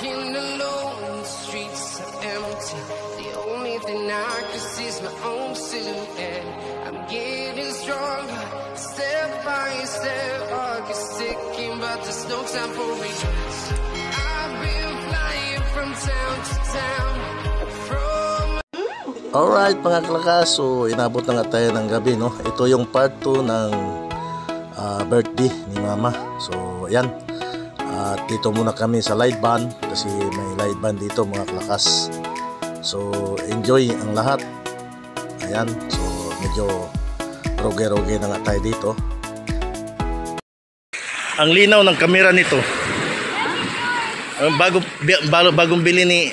Walking alone, the streets are empty. The only thing I can see is my own silhouette. I'm getting stronger, step by step. Heart is ticking, but there's no time for regrets. I've been flying from town to town. Alright mga kalakas, so inabot na nga tayo ng gabi, no? Ito yung part 2 ng birthday ni mama. So ayan, dito muna kami sa light band kasi may light band dito mga kalakas. So enjoy ang lahat. Ayan, so medyo roge-roge na nga tayo dito. Ang linaw ng kamera nito. Bagong bili ni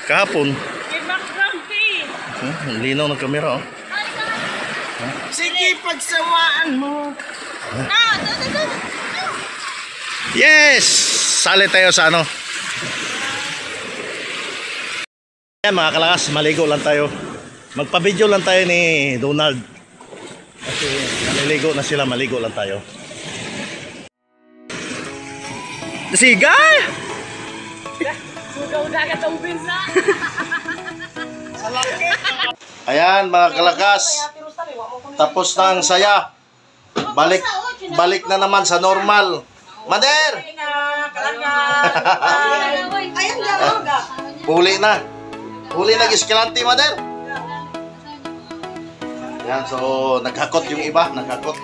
kahapon. Ang linaw ng kamera, oh. Sige, pagsawaan mo. Yes! Sali tayo sa Yan mga kalakas, maligo lang tayo. Magpa-video lang tayo ni Donald. Kasi naliligo na sila, maligo lang tayo. Sigal! Sugaw na ka itong pinsa. Ayan mga kalakas, tapos na ang saya. Balik na naman sa normal. Mader! Huli na. Huli nag-eskalante, Mader. Ayan, so naghakot yung iba, naghakot.